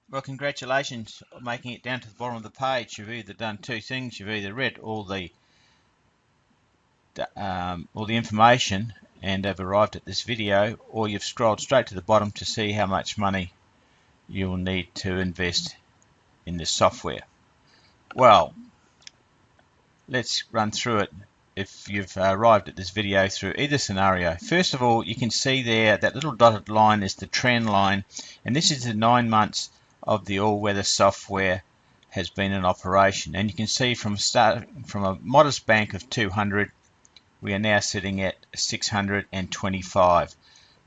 Well, congratulations on making it down to the bottom of the page. You've either done two things. You've either read all the information and have arrived at this video, or you've scrolled straight to the bottom to see how much money you will need to invest in this software. Well, let's run through it if you've arrived at this video through either scenario. First of all, you can see there that little dotted line is the trend line, and this is the 9 months of the all-weather software has been in operation. And you can see from a modest bank of 200, we are now sitting at 625.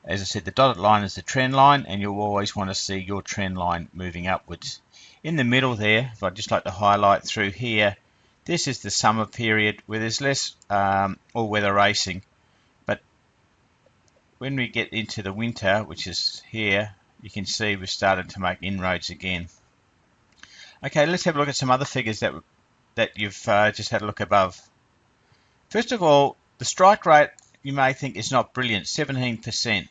As I said, the dotted line is the trend line, and you'll always want to see your trend line moving upwards. In the middle there, if I'd just like to highlight through here, this is the summer period where there's less all-weather racing. But when we get into the winter, which is here, you can see we've started to make inroads again. Okay, let's have a look at some other figures that you've just had a look above. First of all, the strike rate you may think is not brilliant, 17%.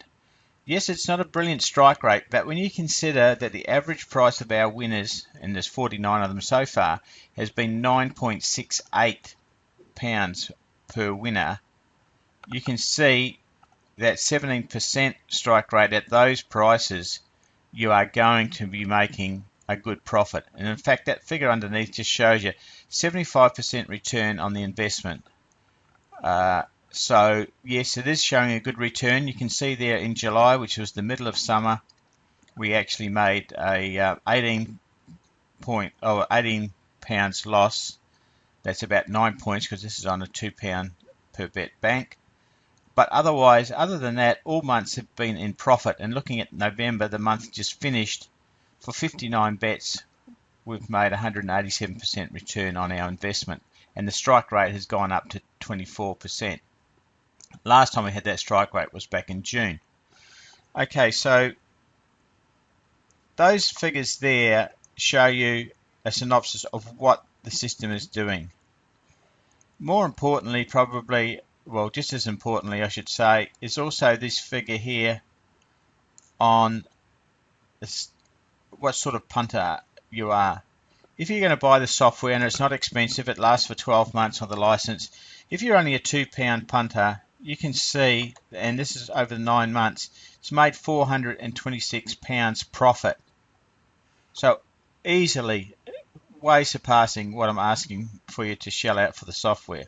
Yes, it's not a brilliant strike rate, but when you consider that the average price of our winners, and there's 49 of them so far, has been £9.68 per winner, you can see that 17% strike rate at those prices, you are going to be making a good profit. And in fact, that figure underneath just shows you 75% return on the investment. So yes, it is showing a good return. You can see there in July, which was the middle of summer, we actually made a 18 pounds loss. That's about 9 points because this is on a £2 per bet bank. But otherwise, other than that, all months have been in profit. And looking at November, the month just finished, for 59 bets, we've made 187% return on our investment. And the strike rate has gone up to 24%. Last time we had that strike rate was back in June. Okay, so those figures there show you a synopsis of what the system is doing. More importantly, probably, well, just as importantly, I should say, is also this figure here on this, what sort of punter you are. If you're going to buy the software and it's not expensive, it lasts for 12 months on the license. If you're only a £2 punter, you can see, and this is over the 9 months, it's made £426 profit. So easily, way surpassing what I'm asking for you to shell out for the software.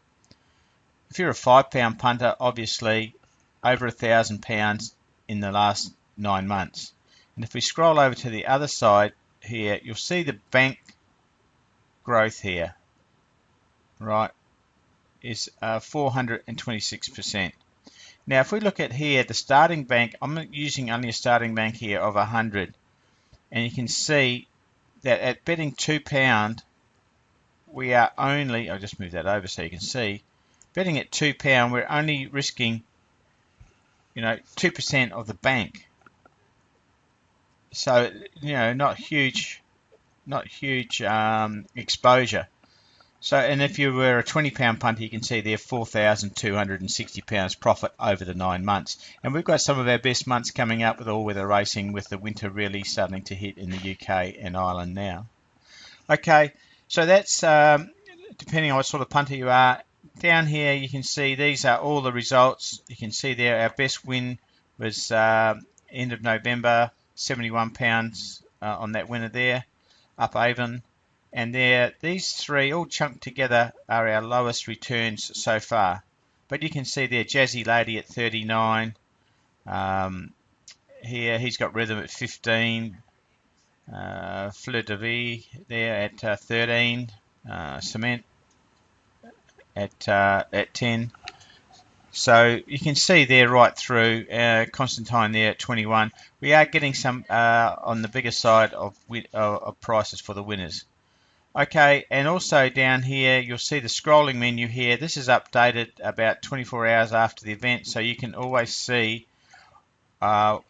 If you're a £5 punter, obviously over £1,000 in the last 9 months. And if we scroll over to the other side here, you'll see the bank growth here, right, is 426%. Now if we look at here, the starting bank, I'm using only a starting bank here of 100, and you can see that at betting £2, we are only, I'll just move that over so you can see, betting at £2, we're only risking 2% of the bank. So not huge exposure. So, and if you were a £20 punter, you can see there £4,260 profit over the 9 months. And we've got some of our best months coming up with all-weather racing, with the winter really starting to hit in the UK and Ireland now. Okay, so that's depending on what sort of punter you are. Down here you can see these are all the results. You can see there our best win was end of November, £71 on that winner there, up Avon. And there, these three all chunked together are our lowest returns so far. But you can see there, Jazzy Lady at 39. Here, he's got Rhythm at 15. Fleur de Vie there at 13. Cement at 10. So you can see there right through, Constantine there at 21. We are getting some on the bigger side of prices for the winners. Okay, and also down here you'll see the scrolling menu here. This is updated about 24 hours after the event, so you can always see what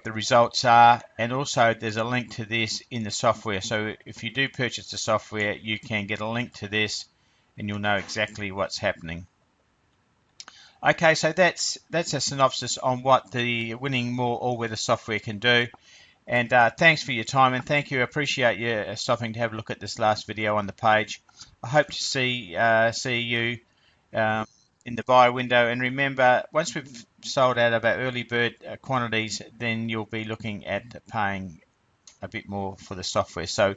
the results are, and also there's a link to this in the software. So if you do purchase the software, you can get a link to this and you'll know exactly what's happening. Okay, so that's a synopsis on what the winning more all-weather software can do. And thanks for your time, and thank you. I appreciate you stopping to have a look at this last video on the page. I hope to see you um, in the buy window. And remember, once we've sold out of our early bird quantities, then you'll be looking at paying a bit more for the software. So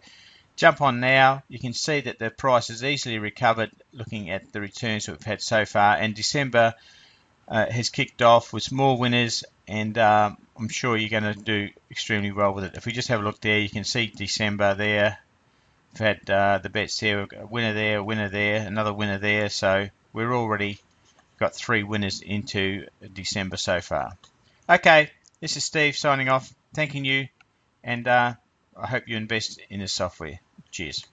jump on now. You can see that the price has easily recovered looking at the returns that we've had so far, and December has kicked off with more winners, and I'm sure you're going to do extremely well with it. If we just have a look there, you can see December there. We've had the bets there, a winner there, another winner there, so we're already got 3 winners into December so far. Okay, this is Steve signing off, thanking you, and I hope you invest in this software. Cheers.